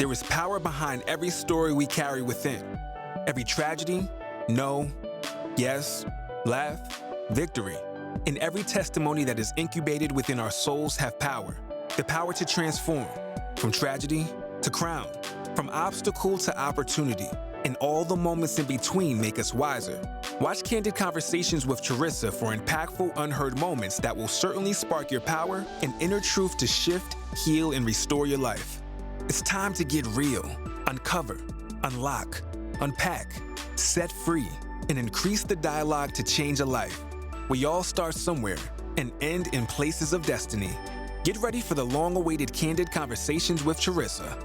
There is power behind every story we carry within. Every tragedy, no, yes, laugh, victory. And every testimony that is incubated within our souls have power. The power to transform, from tragedy to crown, from obstacle to opportunity. And all the moments in between make us wiser. Watch Candid Conversations with Charissa for impactful, unheard moments that will certainly spark your power and inner truth to shift, heal, and restore your life. It's time to get real, uncover, unlock, unpack, set free, and increase the dialogue to change a life. We all start somewhere and end in places of destiny. Get ready for the long-awaited Candid Conversations with Charissa.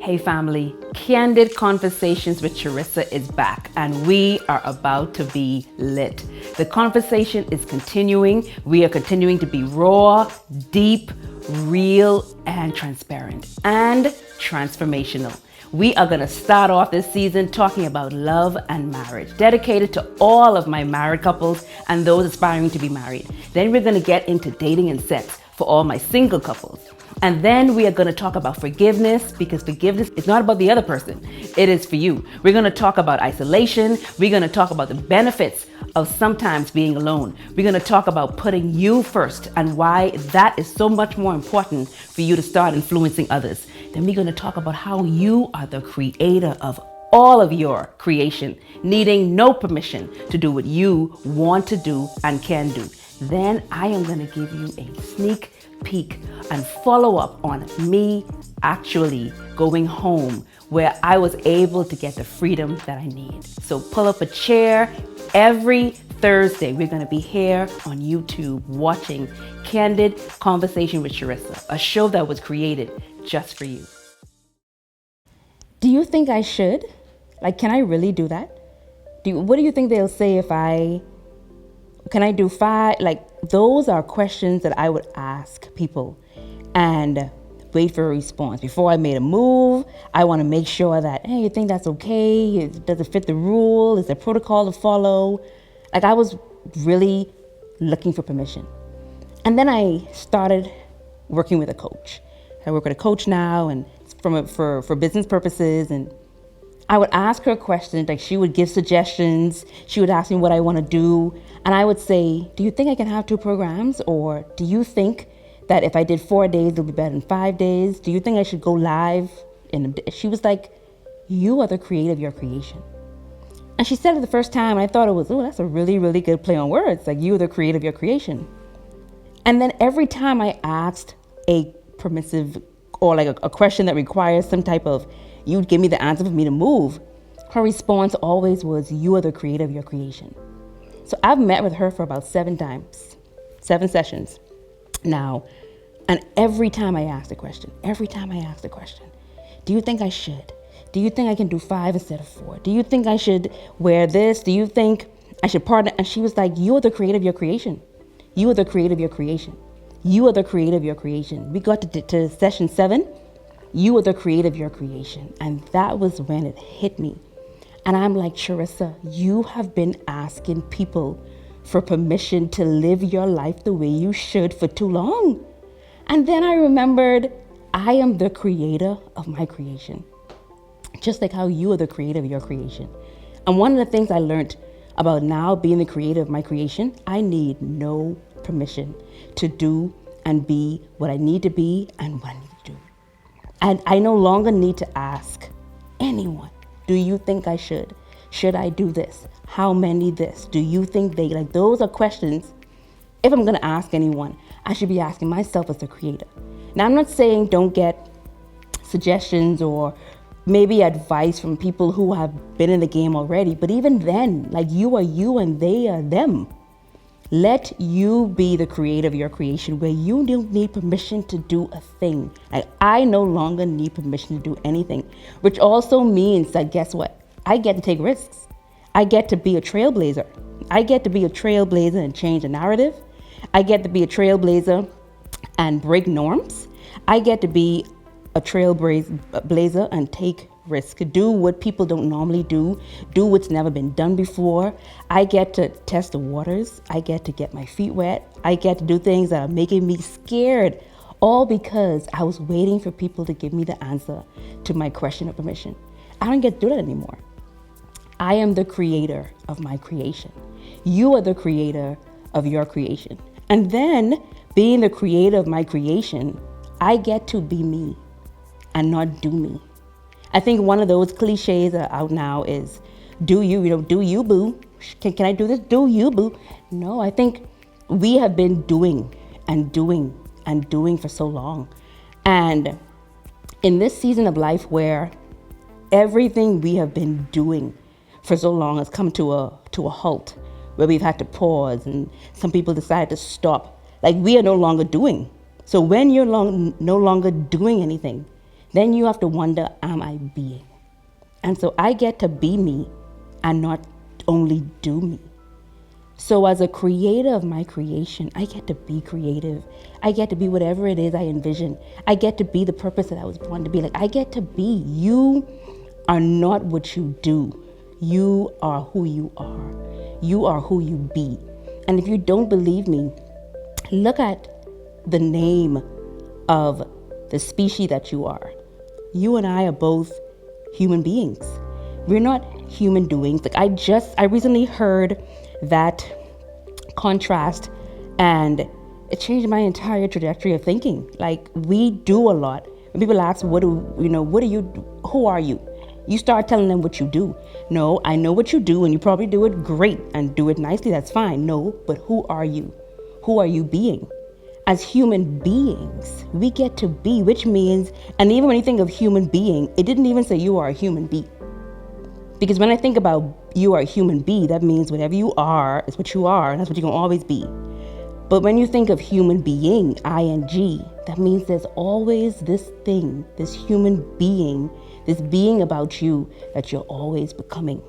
Hey family, Candid Conversations with Charissa is back and we are about to be lit. The conversation is continuing. We are continuing to be raw, deep, real, and transparent and transformational. We are going to start off this season talking about love and marriage, dedicated to all of my married couples and those aspiring to be married. Then we're going to get into dating and sex for all my single couples. And then we are going to talk about forgiveness, because forgiveness is not about the other person. It is for you. We're going to talk about isolation. We're going to talk about the benefits of sometimes being alone. We're going to talk about putting you first and why that is so much more important for you to start influencing others. Then we're going to talk about how you are the creator of all of your creation, needing no permission to do what you want to do and can do. Then I am going to give you a sneak peek and follow up on me actually going home, where I was able to get the freedom that I need. So pull up a chair. Every Thursday, we're going to be here on YouTube watching Candid Conversation with Charissa, a show that was created just for you. Do you think I should? Like, can I really do that? What do you think they'll say if can I do 5? Like, those are questions that I would ask people and wait for a response. Before I made a move, I want to make sure that, hey, you think that's okay? Does it fit the rule? Is there protocol to follow? Like, I was really looking for permission. And then I started working with a coach. I work with a coach now, and for business purposes, and I would ask her questions, like she would give suggestions. She would ask me what I want to do. And I would say, do you think I can have 2 programs? Or do you think that if I did 4 days, it'll be better than 5 days? Do you think I should go live? And she was like, you are the creator of your creation. And she said it the first time, and I thought it was, oh, that's a really, really good play on words. Like, you are the creator of your creation. And then every time I asked a permissive or like a question that requires some type of, you'd give me the answer for me to move, her response always was, you are the creator of your creation. So I've met with her for about 7 times, 7 sessions now. And every time I ask the question, do you think I should? Do you think I can do 5 instead of 4? Do you think I should wear this? Do you think I should partner? And she was like, you are the creator of your creation. You are the creator of your creation. You are the creator of your creation. We got to session 7. You are the creator of your creation. And that was when it hit me. And I'm like, Charissa, you have been asking people for permission to live your life the way you should for too long. And then I remembered, I am the creator of my creation. Just like how you are the creator of your creation. And one of the things I learned about now being the creator of my creation, I need no permission to do and be what I need to be and what I need to do. And I no longer need to ask anyone, do you think I should? Should I do this? How many this? Do you think they, like, those are questions. If I'm going to ask anyone, I should be asking myself as the creator. Now, I'm not saying don't get suggestions or maybe advice from people who have been in the game already, but even then, like, you are you and they are them. Let you be the creator of your creation, where you don't need permission to do a thing. Like, I no longer need permission to do anything, which also means that, guess what? I get to take risks. I get to be a trailblazer. I get to be a trailblazer and change the narrative. I get to be a trailblazer and break norms. I get to be a trailblazer and take risk, do what people don't normally do what's never been done before. I get to test the waters. I get to get my feet wet. I get to do things that are making me scared all because I was waiting for people to give me the answer to my question of permission. I don't get to do that anymore. I am the creator of my creation. You are the creator of your creation. And then, being the creator of my creation, I get to be me and not do me. I think one of those cliches that are out now is, do you boo. Can I do this? Do you boo. No, I think we have been doing and doing and doing for so long. And in this season of life where everything we have been doing for so long has come to a halt, where we've had to pause and some people decide to stop. Like, we are no longer doing. So when you're no longer doing anything, then you have to wonder, am I being? And so I get to be me and not only do me. So as a creator of my creation, I get to be creative. I get to be whatever it is I envision. I get to be the purpose that I was born to be. Like, I get to be. You are not what you do. You are who you are. You are who you be. And if you don't believe me, look at the name of the species that you are. You and I are both human beings. We're not human doings. Like, I recently heard that contrast, and it changed my entire trajectory of thinking. Like, we do a lot. When people ask, who are you? You start telling them what you do. No, I know what you do, and you probably do it great and do it nicely. That's fine. No, but who are you? Who are you being? As human beings, we get to be, which means, and even when you think of human being, it didn't even say you are a human being. Because when I think about you are a human being, that means whatever you are is what you are, and that's what you're going to always be. But when you think of human being, ing, that means there's always this thing, this human being, this being about you that you're always becoming.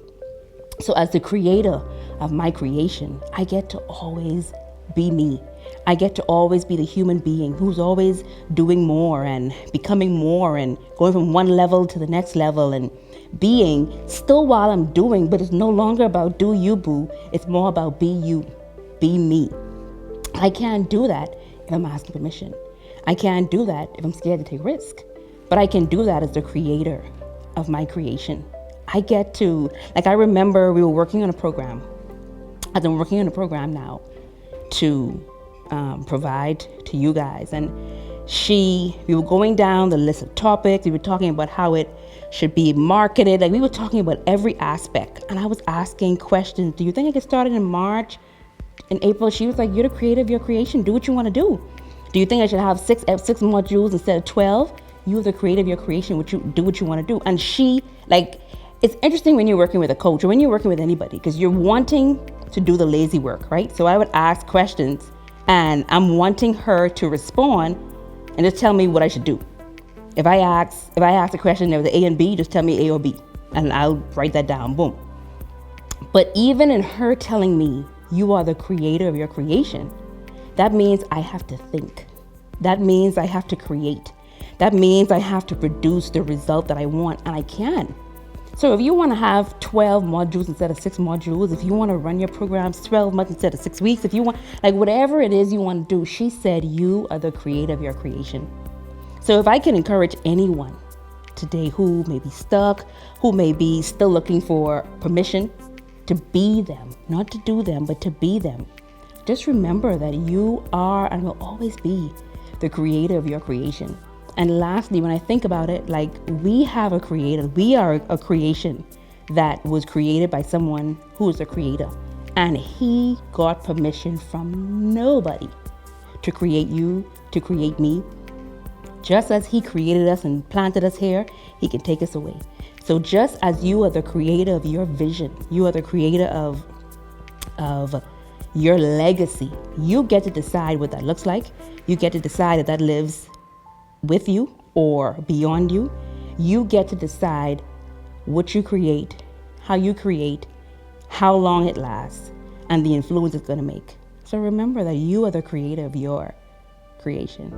So as the creator of my creation, I get to always be me. I get to always be the human being who's always doing more and becoming more and going from one level to the next level and being still while I'm doing, but it's no longer about do you boo. It's more about be you, be me. I can't do that if I'm asking permission. I can't do that if I'm scared to take risk. But I can do that as the creator of my creation. I get to, I remember we were working on a program. I've been working on a program now to provide to you guys. And we were going down the list of topics. We were talking about how it should be marketed. We were talking about every aspect. And I was asking questions. Do you think I get started in March? In April, she was like, you're the creator of your creation. Do what you want to do. Do you think I should have six modules instead of 12? You're the creator of your creation. Do what you want to do. And she, it's interesting when you're working with a coach or when you're working with anybody, because you're wanting to do the lazy work, right? So I would ask questions and I'm wanting her to respond and just tell me what I should do. If I ask a question, there was A and B, just tell me A or B and I'll write that down, boom. But even in her telling me, you are the creator of your creation, that means I have to think. That means I have to create. That means I have to produce the result that I want, and I can. So if you want to have 12 modules instead of 6 modules, if you want to run your programs 12 months instead of 6 weeks, if you want, whatever it is you want to do, she said you are the creator of your creation. So if I can encourage anyone today who may be stuck, who may be still looking for permission to be them, not to do them, but to be them, just remember that you are and will always be the creator of your creation. And lastly, when I think about it, we have a creator. We are a creation that was created by someone who is a creator. And he got permission from nobody to create you, to create me. Just as he created us and planted us here, he can take us away. So just as you are the creator of your vision, you are the creator of your legacy, you get to decide what that looks like. You get to decide if that lives with you or beyond you. You get to decide what you create, how long it lasts, and the influence it's going to make. So remember that you are the creator of your creation.